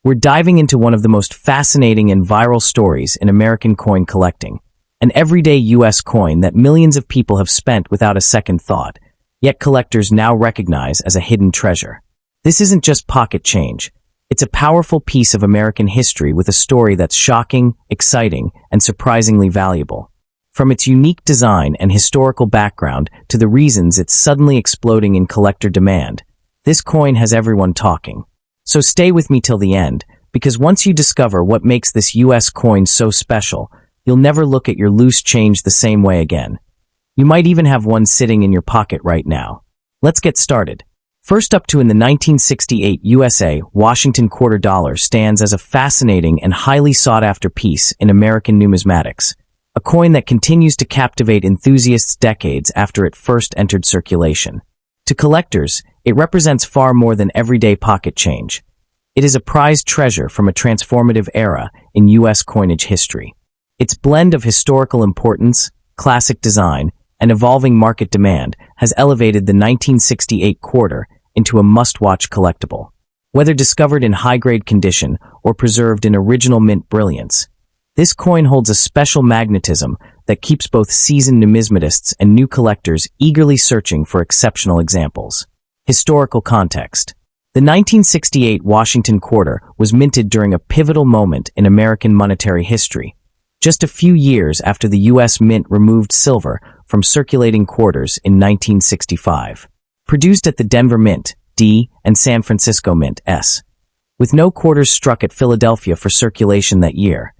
We're diving into one of the most fascinating and viral stories in American coin collecting, an everyday U.S. coin that millions of people have spent without a second thought, yet collectors now recognize as a hidden treasure. This isn't just pocket change. It's a powerful piece of American history with a story that's shocking, exciting, and surprisingly valuable. From its unique design and historical background to the reasons it's suddenly exploding in collector demand, this coin has everyone talking. So stay with me till the end, because once you discover what makes this U.S. coin so special, you'll never look at your loose change the same way again. You might even have one sitting in your pocket right now. Let's get started. First up in the 1968 USA Washington quarter dollar stands as a fascinating and highly sought-after piece in American numismatics, a coin that continues to captivate enthusiasts decades after it first entered circulation. To collectors, it represents far more than everyday pocket change. It is a prized treasure from a transformative era in U.S. coinage history. Its blend of historical importance, classic design, and evolving market demand has elevated the 1968 quarter into a must-watch collectible. Whether discovered in high-grade condition or preserved in original mint brilliance, this coin holds a special magnetism that keeps both seasoned numismatists and new collectors eagerly searching for exceptional examples. Historical context. The 1968 Washington quarter was minted during a pivotal moment in American monetary history, just a few years after the U.S. Mint removed silver from circulating quarters in 1965. Produced at the Denver Mint, D, and San Francisco Mint, S, with no quarters struck at Philadelphia for circulation that year,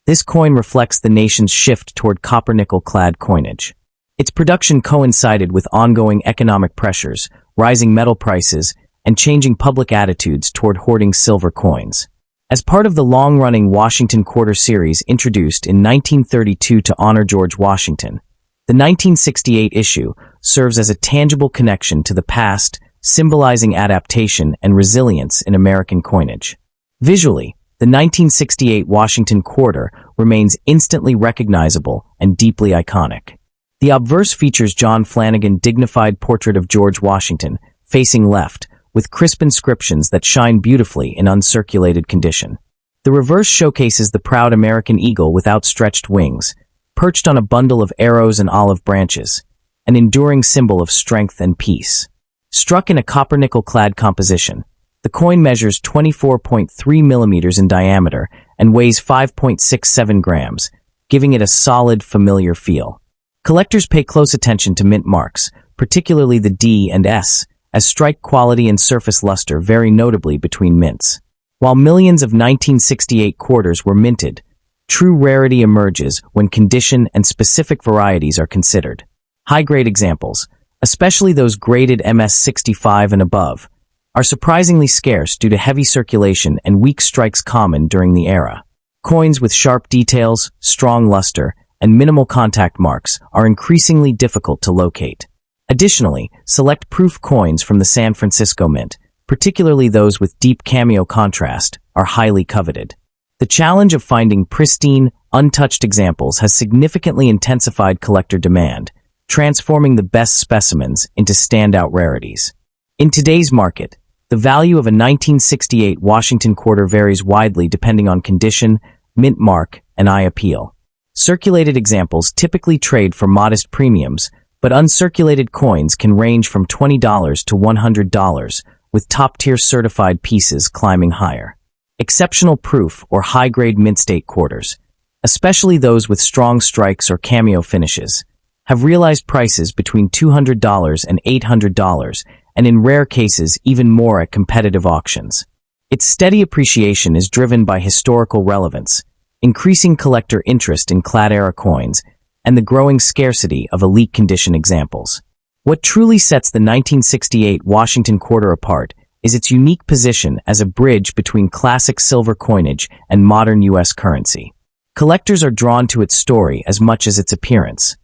this coin reflects the nation's shift toward copper-nickel-clad coinage. Its production coincided with ongoing economic pressures, rising metal prices, and changing public attitudes toward hoarding silver coins. As part of the long-running Washington Quarter series introduced in 1932 to honor George Washington, the 1968 issue serves as a tangible connection to the past, symbolizing adaptation and resilience in American coinage. Visually, the 1968 Washington Quarter remains instantly recognizable and deeply iconic. The obverse features John Flanagan's dignified portrait of George Washington, facing left, with crisp inscriptions that shine beautifully in uncirculated condition. The reverse showcases the proud American eagle with outstretched wings, perched on a bundle of arrows and olive branches, an enduring symbol of strength and peace. Struck in a copper-nickel-clad composition, the coin measures 24.3 millimeters in diameter and weighs 5.67 grams, giving it a solid, familiar feel. Collectors pay close attention to mint marks, particularly the D and S, as strike quality and surface luster vary notably between mints. While millions of 1968 quarters were minted, true rarity emerges when condition and specific varieties are considered. High-grade examples, especially those graded MS65 and above, are surprisingly scarce due to heavy circulation and weak strikes common during the era. Coins with sharp details, strong luster, and minimal contact marks are increasingly difficult to locate. Additionally, select proof coins from the San Francisco Mint, particularly those with deep cameo contrast, are highly coveted. The challenge of finding pristine, untouched examples has significantly intensified collector demand, transforming the best specimens into standout rarities. In today's market, the value of a 1968 Washington quarter varies widely depending on condition, mint mark, and eye appeal. Circulated examples typically trade for modest premiums, but uncirculated coins can range from $20 to $100, with top-tier certified pieces climbing higher. Exceptional proof or high-grade mint state quarters, especially those with strong strikes or cameo finishes, have realized prices between $200 and $800, and in rare cases even more at competitive auctions. Its steady appreciation is driven by historical relevance, increasing collector interest in clad-era coins, and the growing scarcity of elite condition examples. What truly sets the 1968 Washington quarter apart is its unique position as a bridge between classic silver coinage and modern U.S. currency. Collectors are drawn to its story as much as its appearance,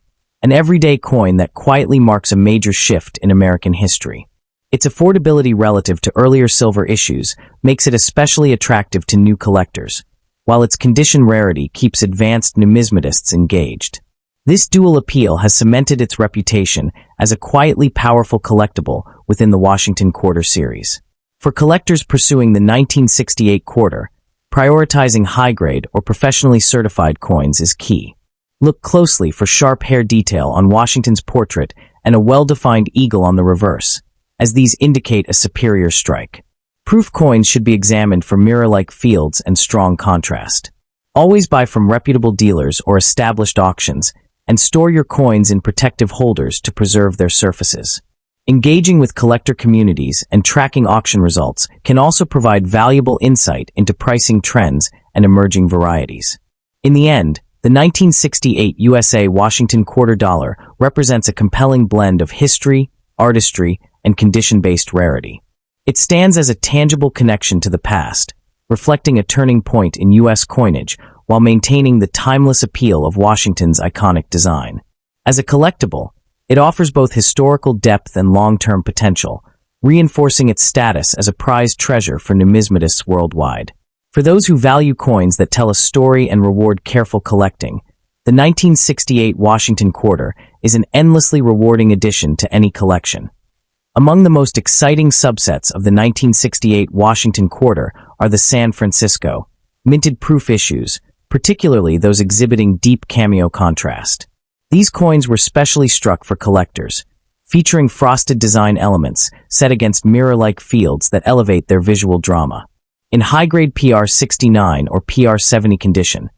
an everyday coin that quietly marks a major shift in American history. Its affordability relative to earlier silver issues makes it especially attractive to new collectors, while its condition rarity keeps advanced numismatists engaged. This dual appeal has cemented its reputation as a quietly powerful collectible within the Washington Quarter series. For collectors pursuing the 1968 quarter, Prioritizing high-grade or professionally certified coins is key. Look closely for sharp hair detail on Washington's portrait and a well-defined eagle on the reverse, as these indicate a superior strike. Proof coins should be examined for mirror-like fields and strong contrast. Always buy from reputable dealers or established auctions, and store your coins in protective holders to preserve their surfaces. Engaging with collector communities and tracking auction results can also provide valuable insight into pricing trends and emerging varieties. In the end, the 1968 USA Washington quarter dollar represents a compelling blend of history, artistry, and condition-based rarity. It stands as a tangible connection to the past, reflecting a turning point in U.S. coinage while maintaining the timeless appeal of Washington's iconic design. As a collectible, it offers both historical depth and long-term potential, reinforcing its status as a prized treasure for numismatists worldwide. For those who value coins that tell a story and reward careful collecting, the 1968 Washington quarter is an endlessly rewarding addition to any collection. Among the most exciting subsets of the 1968 Washington quarter are the San Francisco, minted proof issues, particularly those exhibiting deep cameo contrast. These coins were specially struck for collectors, featuring frosted design elements set against mirror-like fields that elevate their visual drama. In high-grade PR69 or PR70 condition,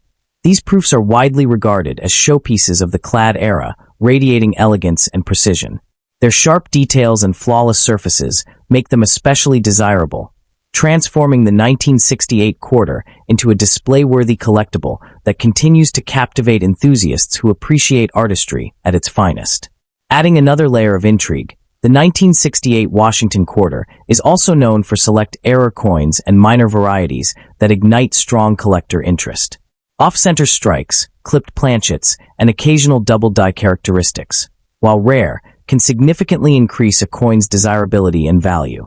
these proofs are widely regarded as showpieces of the clad era, radiating elegance and precision. Their sharp details and flawless surfaces make them especially desirable, transforming the 1968 quarter into a display-worthy collectible that continues to captivate enthusiasts who appreciate artistry at its finest. Adding another layer of intrigue, the 1968 Washington quarter is also known for select error coins and minor varieties that ignite strong collector interest. Off-center strikes, clipped planchets, and occasional double-die characteristics, while rare, can significantly increase a coin's desirability and value.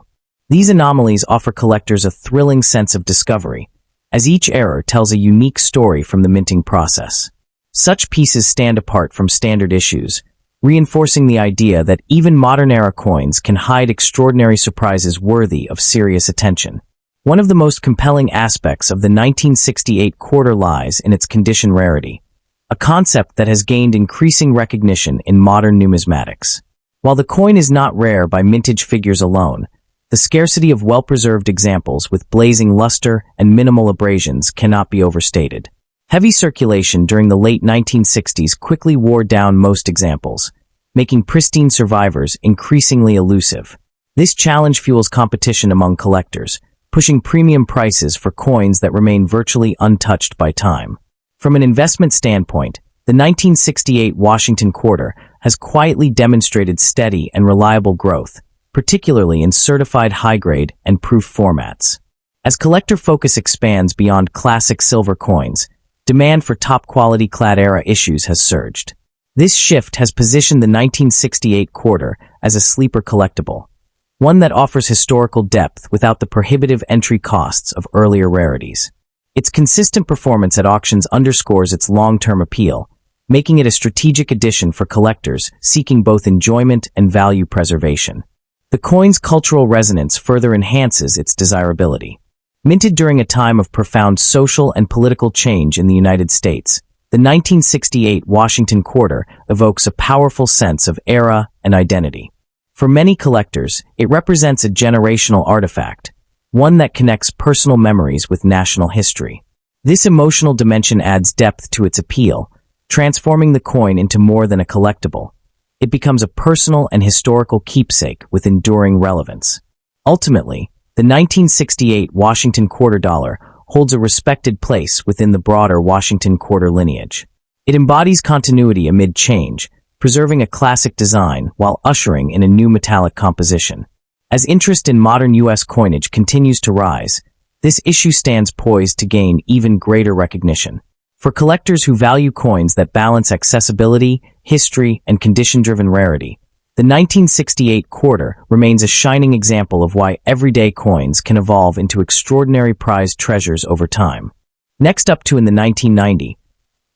These anomalies offer collectors a thrilling sense of discovery, as each error tells a unique story from the minting process. Such pieces stand apart from standard issues, reinforcing the idea that even modern-era coins can hide extraordinary surprises worthy of serious attention. One of the most compelling aspects of the 1968 quarter lies in its condition rarity, a concept that has gained increasing recognition in modern numismatics. While the coin is not rare by mintage figures alone, the scarcity of well-preserved examples with blazing luster and minimal abrasions cannot be overstated. Heavy circulation during the late 1960s quickly wore down most examples, making pristine survivors increasingly elusive. This challenge fuels competition among collectors, pushing premium prices for coins that remain virtually untouched by time. From an investment standpoint, the 1968 Washington quarter has quietly demonstrated steady and reliable growth, particularly in certified high-grade and proof formats. As collector focus expands beyond classic silver coins, demand for top-quality clad-era issues has surged. This shift has positioned the 1968 quarter as a sleeper collectible, one that offers historical depth without the prohibitive entry costs of earlier rarities. Its consistent performance at auctions underscores its long-term appeal, making it a strategic addition for collectors seeking both enjoyment and value preservation. The coin's cultural resonance further enhances its desirability. Minted during a time of profound social and political change in the United States, the 1968 Washington quarter evokes a powerful sense of era and identity. For many collectors, it represents a generational artifact, one that connects personal memories with national history. This emotional dimension adds depth to its appeal, transforming the coin into more than a collectible. It becomes a personal and historical keepsake with enduring relevance. Ultimately, the 1968 Washington quarter dollar holds a respected place within the broader Washington quarter lineage. It embodies continuity amid change, preserving a classic design while ushering in a new metallic composition. As interest in modern U.S. coinage continues to rise, this issue stands poised to gain even greater recognition. For collectors who value coins that balance accessibility, history, and condition-driven rarity, the 1968 quarter remains a shining example of why everyday coins can evolve into extraordinary prized treasures over time. Next up in the 1990,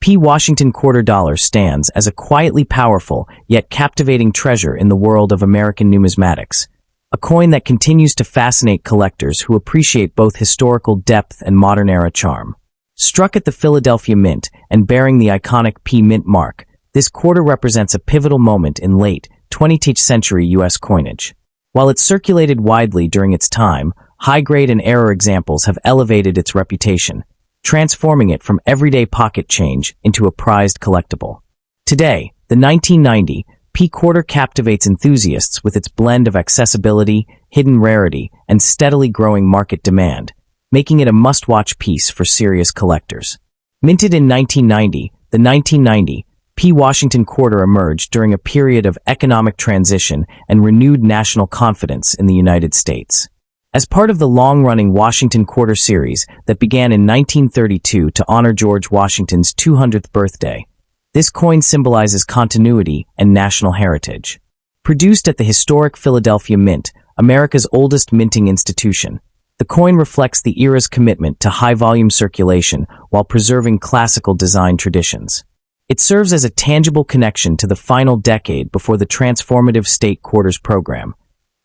P. Washington quarter dollar stands as a quietly powerful yet captivating treasure in the world of American numismatics, a coin that continues to fascinate collectors who appreciate both historical depth and modern-era charm. Struck at the Philadelphia Mint and bearing the iconic P Mint mark, this quarter represents a pivotal moment in late 20th century U.S. coinage. While it circulated widely during its time, high-grade and error examples have elevated its reputation, transforming it from everyday pocket change into a prized collectible. Today, the 1990 P quarter captivates enthusiasts with its blend of accessibility, hidden rarity, and steadily growing market demand, making it a must-watch piece for serious collectors. Minted in 1990, the 1990 P Washington quarter emerged during a period of economic transition and renewed national confidence in the United States. As part of the long-running Washington Quarter series that began in 1932 to honor George Washington's 200th birthday, this coin symbolizes continuity and national heritage. Produced at the historic Philadelphia Mint, America's oldest minting institution, the coin reflects the era's commitment to high-volume circulation while preserving classical design traditions. It serves as a tangible connection to the final decade before the transformative state quarters program,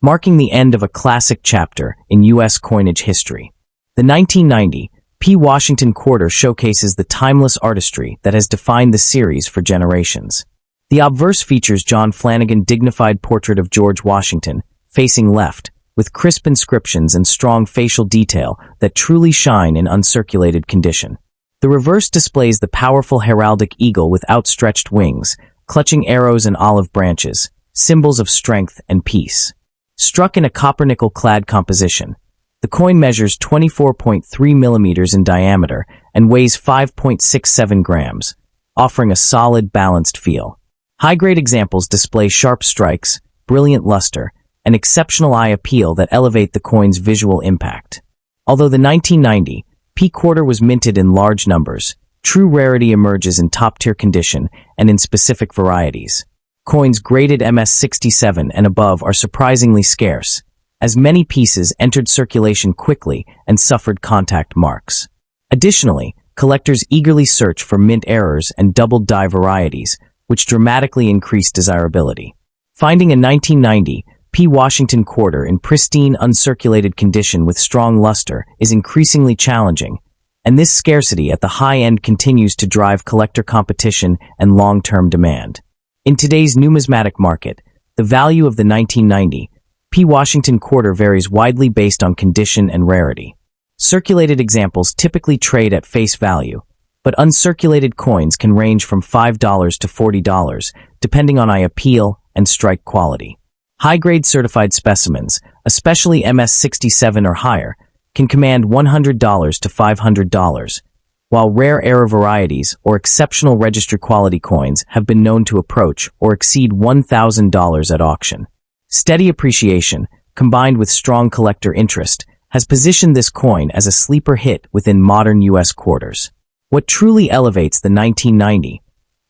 marking the end of a classic chapter in U.S. coinage history. The 1990 P. Washington quarter showcases the timeless artistry that has defined the series for generations. The obverse features John Flanagan's dignified portrait of George Washington, facing left, with crisp inscriptions and strong facial detail that truly shine in uncirculated condition. The reverse displays the powerful heraldic eagle with outstretched wings, clutching arrows and olive branches, symbols of strength and peace. Struck in a copper-nickel-clad composition, the coin measures 24.3 millimeters in diameter and weighs 5.67 grams, offering a solid, balanced feel. High-grade examples display sharp strikes, brilliant luster, and exceptional eye appeal that elevate the coin's visual impact. Although the 1990 P quarter was minted in large numbers, true rarity emerges in top-tier condition and in specific varieties. Coins graded MS67 and above are surprisingly scarce, as many pieces entered circulation quickly and suffered contact marks. Additionally, collectors eagerly search for mint errors and double-die varieties, which dramatically increase desirability. Finding a 1990 P. Washington quarter in pristine, uncirculated condition with strong luster is increasingly challenging, and this scarcity at the high end continues to drive collector competition and long-term demand. In today's numismatic market, the value of the 1990 P. Washington quarter varies widely based on condition and rarity. Circulated examples typically trade at face value, but uncirculated coins can range from $5 to $40, depending on eye appeal and strike quality. High-grade certified specimens, especially MS67 or higher, can command $100 to $500, while rare error varieties or exceptional registry quality coins have been known to approach or exceed $1,000 at auction. Steady appreciation, combined with strong collector interest, has positioned this coin as a sleeper hit within modern U.S. quarters. What truly elevates the 1990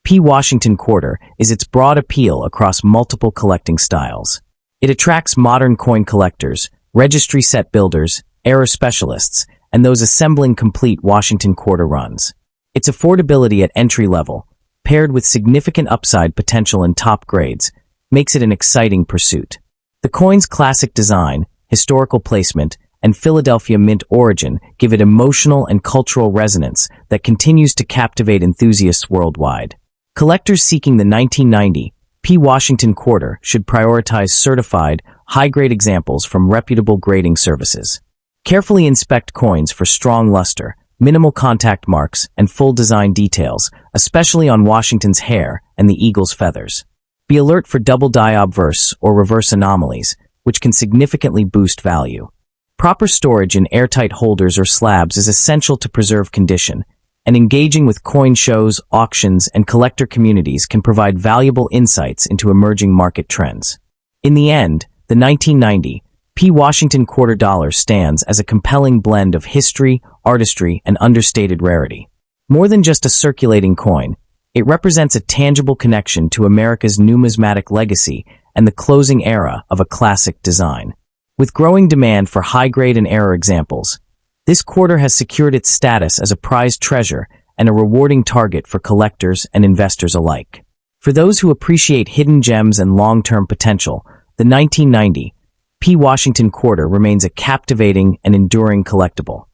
P. Washington quarter is its broad appeal across multiple collecting styles. It attracts modern coin collectors, registry set builders, error specialists, and those assembling complete Washington quarter runs. Its affordability at entry level, paired with significant upside potential in top grades, makes it an exciting pursuit. The coin's classic design, historical placement, and Philadelphia Mint origin give it emotional and cultural resonance that continues to captivate enthusiasts worldwide. Collectors seeking the 1990 P. Washington quarter should prioritize certified, high-grade examples from reputable grading services. Carefully inspect coins for strong luster, minimal contact marks, and full design details, especially on Washington's hair and the eagle's feathers. Be alert for double-die obverse or reverse anomalies, which can significantly boost value. Proper storage in airtight holders or slabs is essential to preserve condition, and engaging with coin shows, auctions, and collector communities can provide valuable insights into emerging market trends. In the end, the 1990 P. Washington quarter dollar stands as a compelling blend of history, artistry, and understated rarity. More than just a circulating coin, it represents a tangible connection to America's numismatic legacy and the closing era of a classic design. With growing demand for high-grade and error examples, this quarter has secured its status as a prized treasure and a rewarding target for collectors and investors alike. For those who appreciate hidden gems and long-term potential, the 1990 P. Washington Quarter remains a captivating and enduring collectible.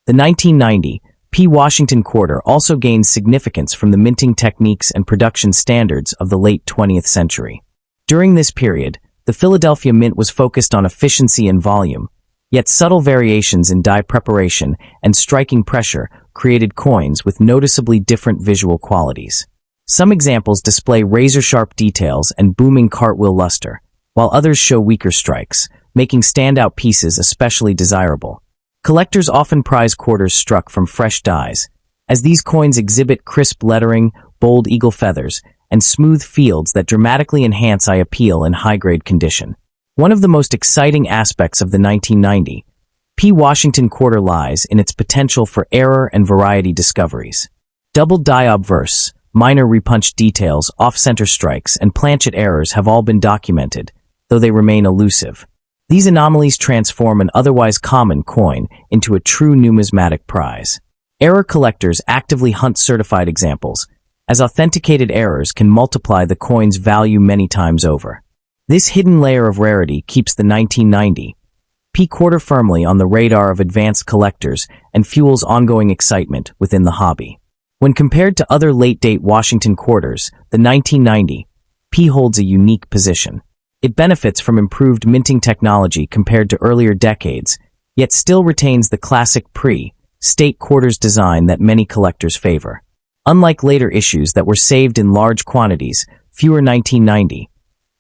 The 1990 P. Washington Quarter also gained significance from the minting techniques and production standards of the late 20th century. During this period, the Philadelphia Mint was focused on efficiency and volume, yet subtle variations in die preparation and striking pressure created coins with noticeably different visual qualities. Some examples display razor-sharp details and booming cartwheel luster, while others show weaker strikes, making standout pieces especially desirable. Collectors often prize quarters struck from fresh dies, as these coins exhibit crisp lettering, bold eagle feathers, and smooth fields that dramatically enhance eye appeal in high-grade condition. One of the most exciting aspects of the 1990 P. Washington Quarter lies in its potential for error and variety discoveries. Doubled die obverse, minor repunched details, off-center strikes, and planchet errors have all been documented, though they remain elusive. These anomalies transform an otherwise common coin into a true numismatic prize. Error collectors actively hunt certified examples, as authenticated errors can multiply the coin's value many times over. This hidden layer of rarity keeps the 1990 P. Quarter firmly on the radar of advanced collectors and fuels ongoing excitement within the hobby. When compared to other late-date Washington Quarters, the 1990 P. holds a unique position. It benefits from improved minting technology compared to earlier decades, yet still retains the classic pre-state quarters design that many collectors favor. Unlike later issues that were saved in large quantities, fewer 1990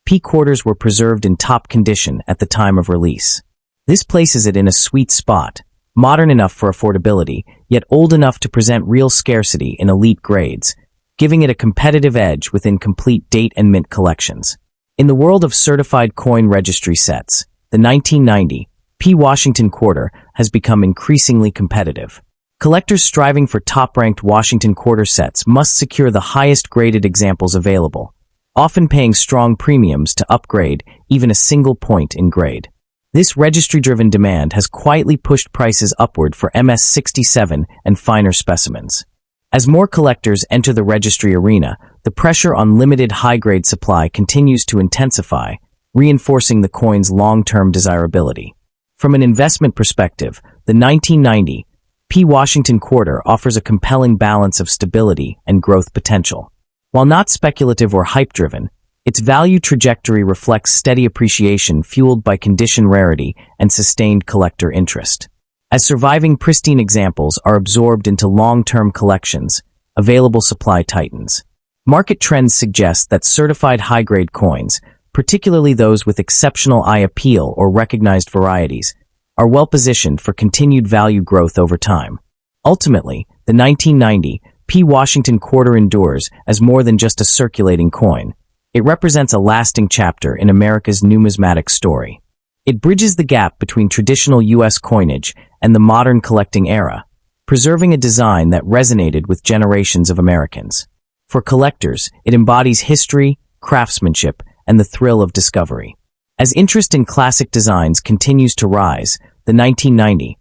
P. Quarters were preserved in top condition at the time of release. This places it in a sweet spot, modern enough for affordability, yet old enough to present real scarcity in elite grades, giving it a competitive edge within complete date and mint collections. In the world of certified coin registry sets, the 1990 P. Washington Quarter has become increasingly competitive. Collectors striving for top-ranked Washington Quarter sets must secure the highest-graded examples available, often paying strong premiums to upgrade even a single point in grade. This registry-driven demand has quietly pushed prices upward for MS-67 and finer specimens. As more collectors enter the registry arena, the pressure on limited high-grade supply continues to intensify, reinforcing the coin's long-term desirability. From an investment perspective, the 1990 P. Washington Quarter offers a compelling balance of stability and growth potential. While not speculative or hype-driven, its value trajectory reflects steady appreciation fueled by condition rarity and sustained collector interest. As surviving pristine examples are absorbed into long-term collections, available supply tightens. Market trends suggest that certified high-grade coins, particularly those with exceptional eye appeal or recognized varieties, are well-positioned for continued value growth over time. Ultimately, the 1990 P. Washington Quarter endures as more than just a circulating coin. It represents a lasting chapter in America's numismatic story. It bridges the gap between traditional U.S. coinage and the modern collecting era, preserving a design that resonated with generations of Americans. For collectors, it embodies history, craftsmanship, and the thrill of discovery. As interest in classic designs continues to rise, the 1990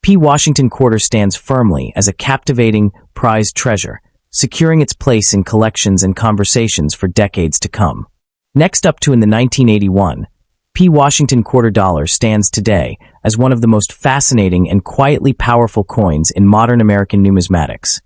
P. Washington Quarter stands firmly as a captivating, prized treasure, securing its place in collections and conversations for decades to come. Next up in the 1981 P. Washington Quarter dollar stands today as one of the most fascinating and quietly powerful coins in modern American numismatics.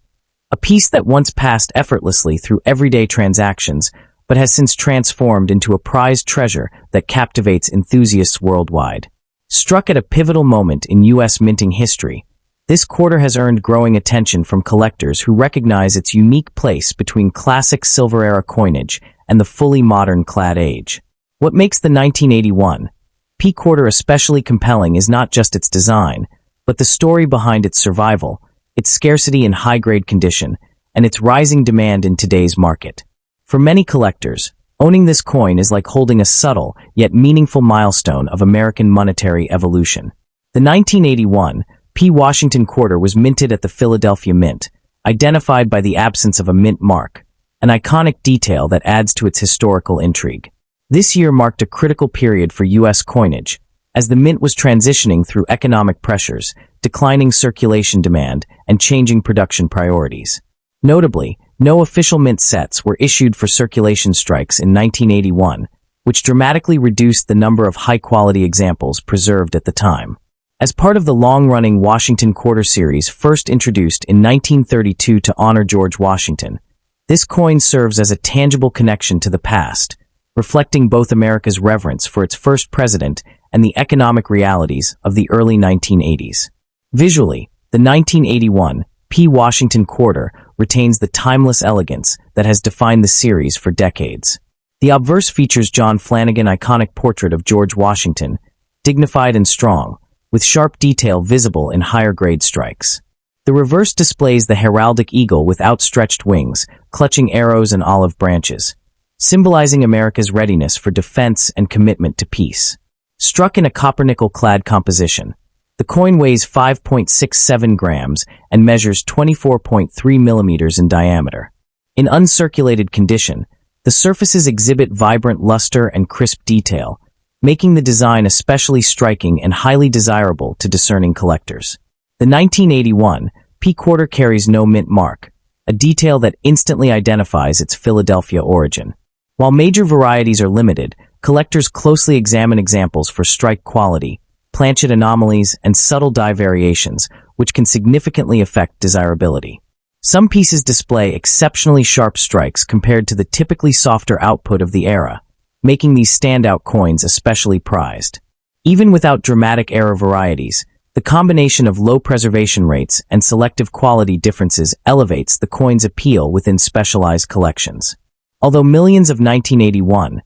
A piece that once passed effortlessly through everyday transactions, but has since transformed into a prized treasure that captivates enthusiasts worldwide. Struck at a pivotal moment in U.S. minting history, this quarter has earned growing attention from collectors who recognize its unique place between classic Silver-era coinage and the fully modern clad age. What makes the 1981 P. Quarter especially compelling is not just its design, but the story behind its survival, its scarcity in high-grade condition, and its rising demand in today's market. For many collectors, owning this coin is like holding a subtle yet meaningful milestone of American monetary evolution. The 1981 P. Washington Quarter was minted at the Philadelphia Mint, identified by the absence of a mint mark, an iconic detail that adds to its historical intrigue. This year marked a critical period for U.S. coinage, as the mint was transitioning through economic pressures, declining circulation demand, and changing production priorities. Notably, no official mint sets were issued for circulation strikes in 1981, which dramatically reduced the number of high-quality examples preserved at the time. As part of the long-running Washington Quarter series first introduced in 1932 to honor George Washington, this coin serves as a tangible connection to the past, reflecting both America's reverence for its first president and the economic realities of the early 1980s. Visually, the 1981 P. Washington Quarter retains the timeless elegance that has defined the series for decades. The obverse features John Flanagan's iconic portrait of George Washington, dignified and strong, with sharp detail visible in higher-grade strikes. The reverse displays the heraldic eagle with outstretched wings, clutching arrows and olive branches, symbolizing America's readiness for defense and commitment to peace. Struck in a copper-nickel-clad composition, the coin weighs 5.67 grams and measures 24.3 millimeters in diameter. In uncirculated condition, the surfaces exhibit vibrant luster and crisp detail, making the design especially striking and highly desirable to discerning collectors. The 1981 P Quarter carries no mint mark, a detail that instantly identifies its Philadelphia origin. While major varieties are limited, collectors closely examine examples for strike quality, planchet anomalies, and subtle die variations, which can significantly affect desirability. Some pieces display exceptionally sharp strikes compared to the typically softer output of the era, making these standout coins especially prized. Even without dramatic era varieties, the combination of low preservation rates and selective quality differences elevates the coin's appeal within specialized collections. Although millions of 1981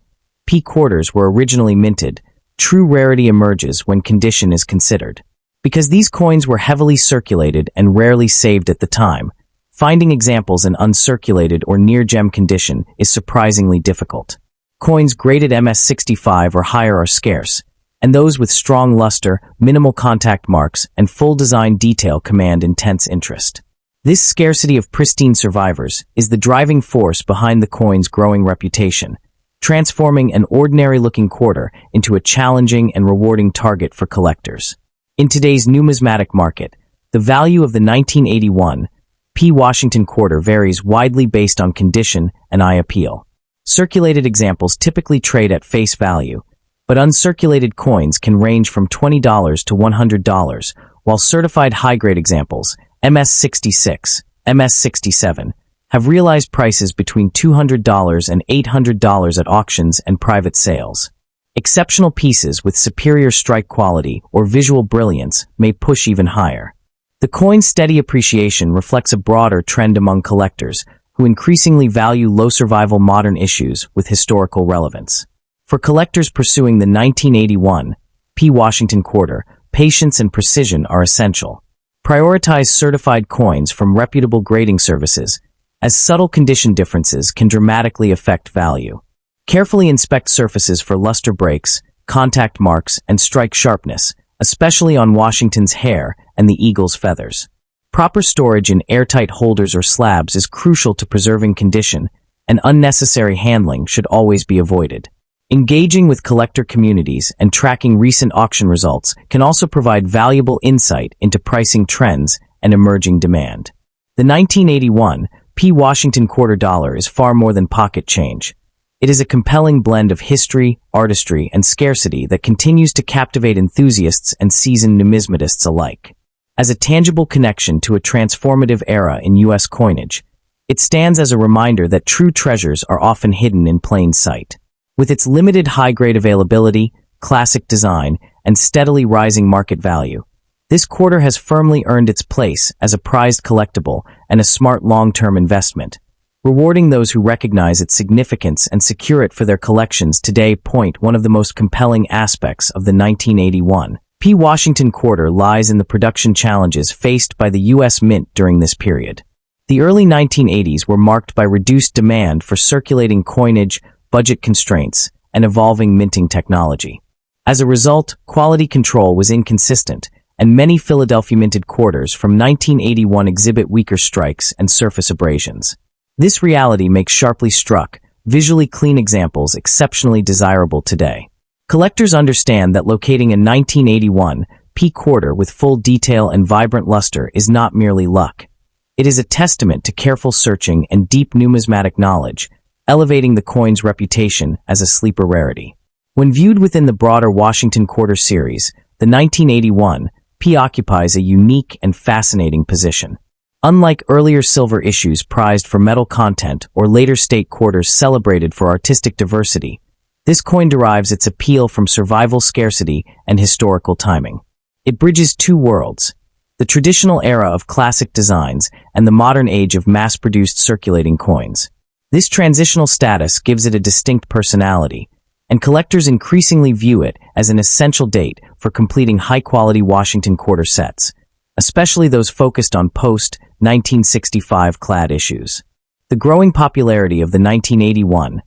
P quarters were originally minted, true rarity emerges when condition is considered. Because these coins were heavily circulated and rarely saved at the time, finding examples in uncirculated or near-gem condition is surprisingly difficult. Coins graded MS65 or higher are scarce, and those with strong luster, minimal contact marks, and full design detail command intense interest. This scarcity of pristine survivors is the driving force behind the coin's growing reputation, transforming an ordinary-looking quarter into a challenging and rewarding target for collectors. In today's numismatic market, the value of the 1981 P. Washington Quarter varies widely based on condition and eye appeal. Circulated examples typically trade at face value, but uncirculated coins can range from $20 to $100, while certified high-grade examples, MS66, MS67, have realized prices between $200 and $800 at auctions and private sales. Exceptional pieces with superior strike quality or visual brilliance may push even higher. The coin's steady appreciation reflects a broader trend among collectors who increasingly value low-survival modern issues with historical relevance. For collectors pursuing the 1981 P. Washington Quarter, patience and precision are essential. Prioritize certified coins from reputable grading services, as subtle condition differences can dramatically affect value. Carefully inspect surfaces for luster breaks, contact marks, and strike sharpness, especially on Washington's hair and the eagle's feathers. Proper storage in airtight holders or slabs is crucial to preserving condition, and unnecessary handling should always be avoided. Engaging with collector communities and tracking recent auction results can also provide valuable insight into pricing trends and emerging demand. The 1981 P. Washington Quarter dollar is far more than pocket change. It is a compelling blend of history, artistry, and scarcity that continues to captivate enthusiasts and seasoned numismatists alike. As a tangible connection to a transformative era in U.S. coinage, it stands as a reminder that true treasures are often hidden in plain sight. With its limited high-grade availability, classic design, and steadily rising market value, this quarter has firmly earned its place as a prized collectible and a smart long-term investment, rewarding those who recognize its significance and secure it for their collections today. One of the most compelling aspects of the 1981 P. Washington Quarter lies in the production challenges faced by the U.S. Mint during this period. The early 1980s were marked by reduced demand for circulating coinage, budget constraints, and evolving minting technology. As a result, quality control was inconsistent, and many Philadelphia minted quarters from 1981 exhibit weaker strikes and surface abrasions. This reality makes sharply struck, visually clean examples exceptionally desirable today. Collectors understand that locating a 1981 P quarter with full detail and vibrant luster is not merely luck. It is a testament to careful searching and deep numismatic knowledge, elevating the coin's reputation as a sleeper rarity. When viewed within the broader Washington Quarter series, the 1981 P occupies a unique and fascinating position. Unlike earlier silver issues prized for metal content or later state quarters celebrated for artistic diversity, this coin derives its appeal from survival scarcity and historical timing. It bridges two worlds, the traditional era of classic designs and the modern age of mass-produced circulating coins. This transitional status gives it a distinct personality, and collectors increasingly view it as an essential date for completing high-quality Washington Quarter sets, especially those focused on post-1965 clad issues. The growing popularity of the 1981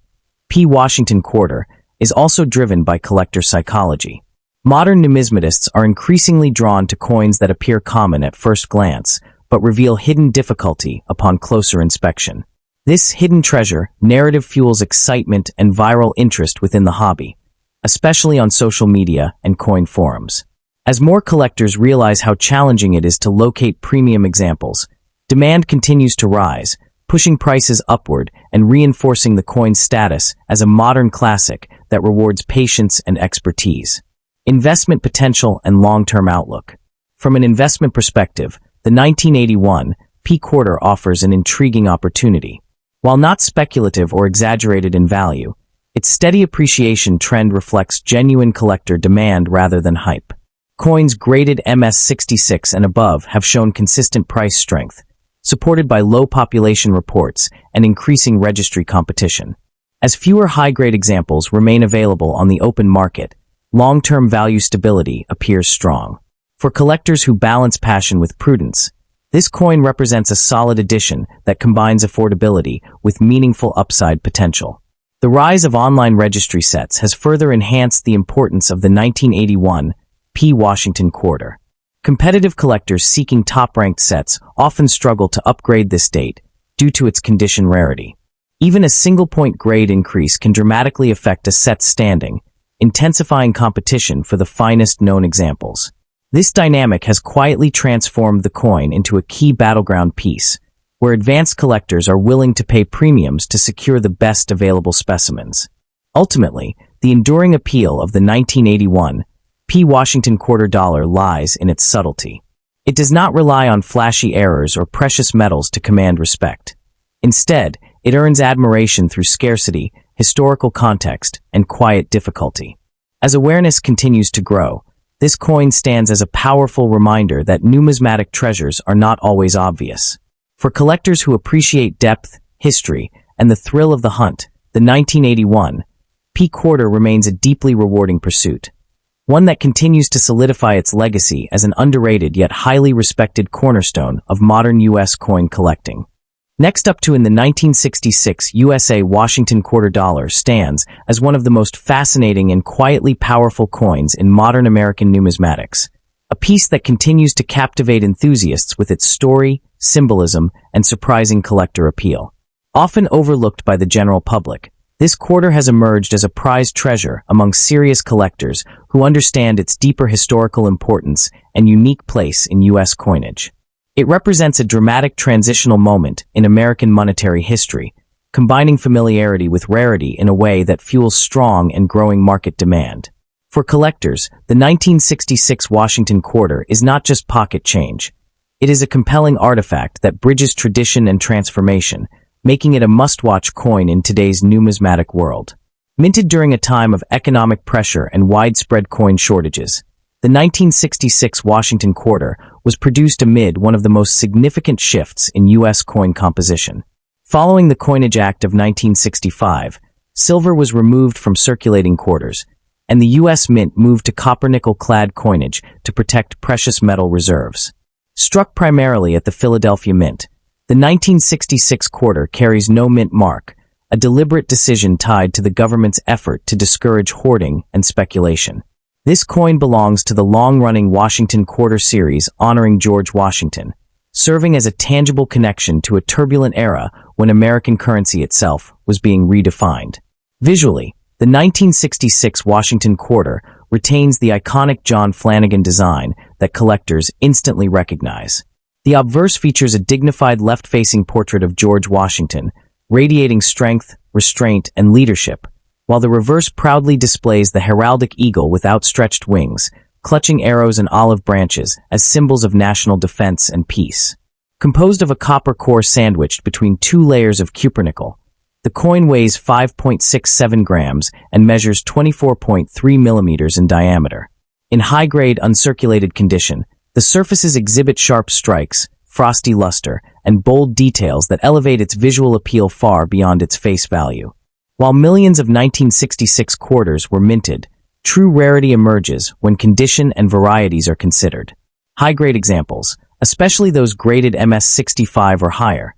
P Washington Quarter is also driven by collector psychology. Modern numismatists are increasingly drawn to coins that appear common at first glance, but reveal hidden difficulty upon closer inspection. This hidden treasure narrative fuels excitement and viral interest within the hobby, especially on social media and coin forums. As more collectors realize how challenging it is to locate premium examples, demand continues to rise, pushing prices upward and reinforcing the coin's status as a modern classic that rewards patience and expertise. Investment potential and long-term outlook. From an investment perspective, the 1981 P Quarter offers an intriguing opportunity. While not speculative or exaggerated in value, its steady appreciation trend reflects genuine collector demand rather than hype. Coins graded MS66 and above have shown consistent price strength, supported by low population reports and increasing registry competition. As fewer high-grade examples remain available on the open market, long-term value stability appears strong. For collectors who balance passion with prudence, this coin represents a solid addition that combines affordability with meaningful upside potential. The rise of online registry sets has further enhanced the importance of the 1981 P Washington Quarter. Competitive collectors seeking top-ranked sets often struggle to upgrade this date due to its condition rarity. Even a single-point grade increase can dramatically affect a set's standing, intensifying competition for the finest known examples. This dynamic has quietly transformed the coin into a key battleground piece, where advanced collectors are willing to pay premiums to secure the best available specimens. Ultimately, the enduring appeal of the 1981 P Washington Quarter dollar lies in its subtlety. It does not rely on flashy errors or precious metals to command respect. Instead, it earns admiration through scarcity, historical context, and quiet difficulty. As awareness continues to grow, this coin stands as a powerful reminder that numismatic treasures are not always obvious. For collectors who appreciate depth, history, and the thrill of the hunt, the 1981 P Quarter remains a deeply rewarding pursuit, one that continues to solidify its legacy as an underrated yet highly respected cornerstone of modern U.S. coin collecting. Next up in the 1966 USA Washington Quarter dollar stands as one of the most fascinating and quietly powerful coins in modern American numismatics, a piece that continues to captivate enthusiasts with its story, symbolism, and surprising collector appeal. Often overlooked by the general public, this quarter has emerged as a prized treasure among serious collectors who understand its deeper historical importance and unique place in U.S. coinage. It represents a dramatic transitional moment in American monetary history, combining familiarity with rarity in a way that fuels strong and growing market demand. For collectors, the 1966 Washington Quarter is not just pocket change. It is a compelling artifact that bridges tradition and transformation, making it a must-watch coin in today's numismatic world. Minted during a time of economic pressure and widespread coin shortages, the 1966 Washington Quarter was produced amid one of the most significant shifts in U.S. coin composition. Following the Coinage Act of 1965, silver was removed from circulating quarters, and the U.S. Mint moved to copper-nickel-clad coinage to protect precious metal reserves. Struck primarily at the Philadelphia Mint, the 1966 Quarter carries no mint mark, a deliberate decision tied to the government's effort to discourage hoarding and speculation. This coin belongs to the long-running Washington Quarter series honoring George Washington, serving as a tangible connection to a turbulent era when American currency itself was being redefined. Visually, the 1966 Washington Quarter retains the iconic John Flanagan design that collectors instantly recognize. The obverse features a dignified left-facing portrait of George Washington, radiating strength, restraint, and leadership, while the reverse proudly displays the heraldic eagle with outstretched wings, clutching arrows and olive branches as symbols of national defense and peace. Composed of a copper core sandwiched between two layers of cupronickel, the coin weighs 5.67 grams and measures 24.3 millimeters in diameter. In high-grade uncirculated condition, the surfaces exhibit sharp strikes, frosty luster, and bold details that elevate its visual appeal far beyond its face value. While millions of 1966 quarters were minted, true rarity emerges when condition and varieties are considered. High-grade examples, especially those graded MS-65 or higher,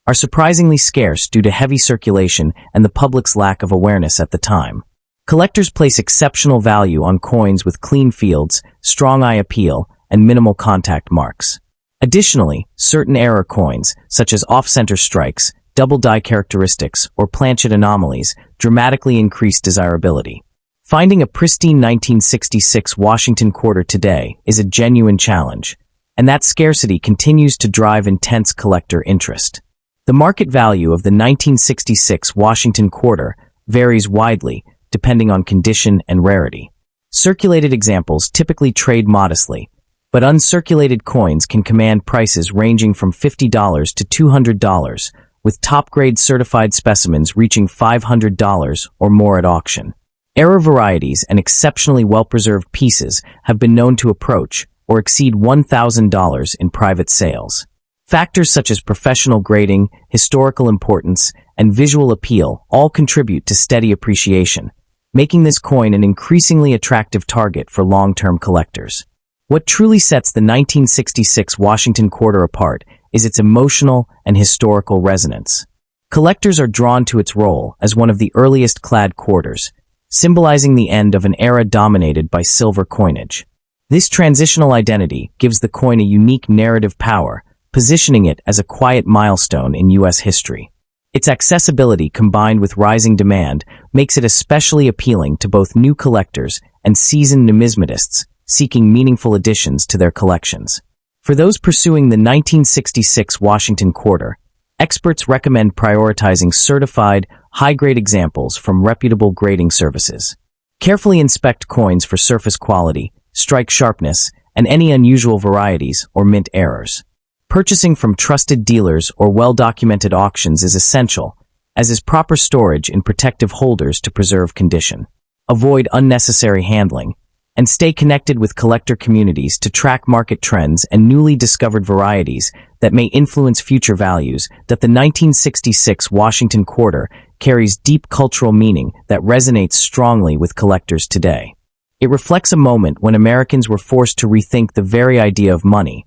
are surprisingly scarce due to heavy circulation and the public's lack of awareness at the time. Collectors place exceptional value on coins with clean fields, strong eye appeal, and minimal contact marks. Additionally, certain error coins, such as off-center strikes, double die characteristics, or planchet anomalies, dramatically increase desirability. Finding a pristine 1966 Washington quarter today is a genuine challenge, and that scarcity continues to drive intense collector interest. The market value of the 1966 Washington quarter varies widely depending on condition and rarity. Circulated examples typically trade modestly, but uncirculated coins can command prices ranging from $50 to $200, with top-grade certified specimens reaching $500 or more at auction. Error varieties and exceptionally well-preserved pieces have been known to approach or exceed $1,000 in private sales. Factors such as professional grading, historical importance, and visual appeal all contribute to steady appreciation, making this coin an increasingly attractive target for long-term collectors. What truly sets the 1966 Washington quarter apart is its emotional and historical resonance. Collectors are drawn to its role as one of the earliest clad quarters, symbolizing the end of an era dominated by silver coinage. This transitional identity gives the coin a unique narrative power, positioning it as a quiet milestone in U.S. history. Its accessibility combined with rising demand makes it especially appealing to both new collectors and seasoned numismatists seeking meaningful additions to their collections. For those pursuing the 1966 Washington quarter, experts recommend prioritizing certified, high-grade examples from reputable grading services. Carefully inspect coins for surface quality, strike sharpness, and any unusual varieties or mint errors. Purchasing from trusted dealers or well-documented auctions is essential, as is proper storage in protective holders to preserve condition. Avoid unnecessary handling, and stay connected with collector communities to track market trends and newly discovered varieties that may influence future values. The 1966 Washington quarter carries deep cultural meaning that resonates strongly with collectors today. It reflects a moment when Americans were forced to rethink the very idea of money,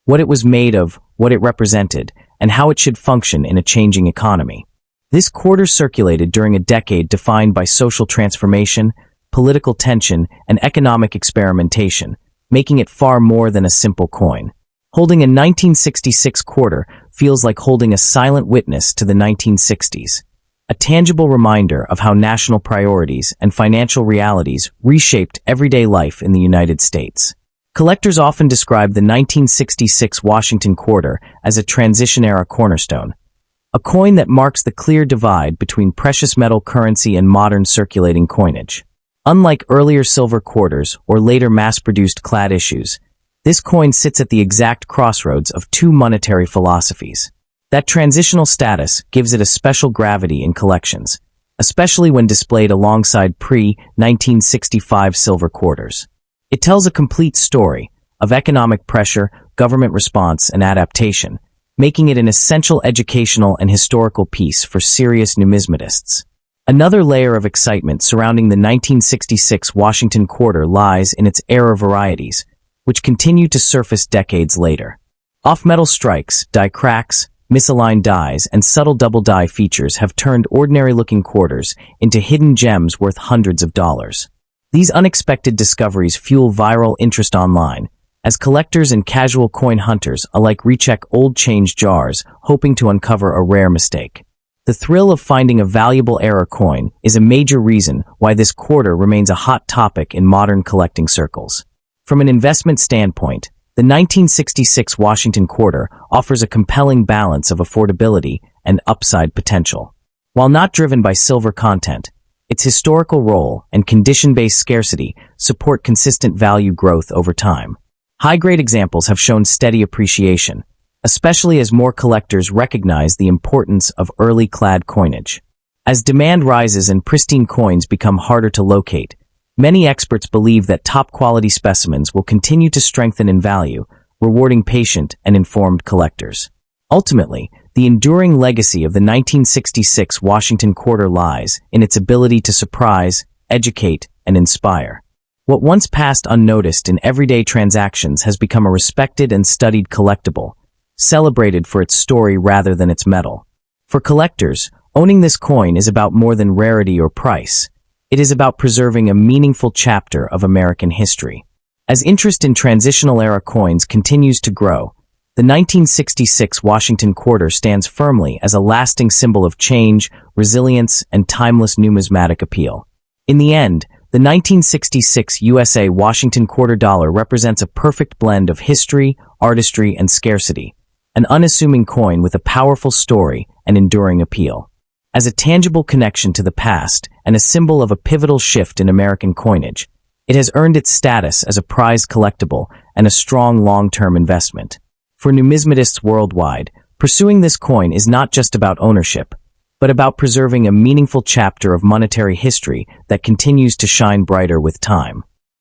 what it was made of, what it represented, and how it should function in a changing economy. This quarter circulated during a decade defined by social transformation, political tension, and economic experimentation, making it far more than a simple coin. Holding a 1966 quarter feels like holding a silent witness to the 1960s, a tangible reminder of how national priorities and financial realities reshaped everyday life in the United States. Collectors often describe the 1966 Washington quarter as a transition-era cornerstone, a coin that marks the clear divide between precious metal currency and modern circulating coinage. Unlike earlier silver quarters or later mass-produced clad issues, this coin sits at the exact crossroads of two monetary philosophies. That transitional status gives it a special gravity in collections, especially when displayed alongside pre-1965 silver quarters. It tells a complete story of economic pressure, government response, and adaptation, making it an essential educational and historical piece for serious numismatists. Another layer of excitement surrounding the 1966 Washington quarter lies in its error varieties, which continue to surface decades later. Off-metal strikes, die cracks, misaligned dies, and subtle double die features have turned ordinary-looking quarters into hidden gems worth hundreds of dollars. These unexpected discoveries fuel viral interest online, as collectors and casual coin hunters alike recheck old change jars, hoping to uncover a rare mistake. The thrill of finding a valuable error coin is a major reason why this quarter remains a hot topic in modern collecting circles. From an investment standpoint, the 1966 Washington quarter offers a compelling balance of affordability and upside potential. While not driven by silver content, its historical role and condition-based scarcity support consistent value growth over time. High-grade examples have shown steady appreciation, especially as more collectors recognize the importance of early clad coinage. As demand rises and pristine coins become harder to locate, many experts believe that top-quality specimens will continue to strengthen in value, rewarding patient and informed collectors. Ultimately, the enduring legacy of the 1966 Washington Quarter lies in its ability to surprise, educate, and inspire. What once passed unnoticed in everyday transactions has become a respected and studied collectible, celebrated for its story rather than its metal. For collectors, owning this coin is about more than rarity or price. It is about preserving a meaningful chapter of American history. As interest in transitional-era coins continues to grow, the 1966 Washington Quarter stands firmly as a lasting symbol of change, resilience, and timeless numismatic appeal. In the end, the 1966 USA Washington Quarter dollar represents a perfect blend of history, artistry, and scarcity, an unassuming coin with a powerful story and enduring appeal. As a tangible connection to the past and a symbol of a pivotal shift in American coinage, it has earned its status as a prized collectible and a strong long-term investment. For numismatists worldwide, pursuing this coin is not just about ownership, but about preserving a meaningful chapter of monetary history that continues to shine brighter with time.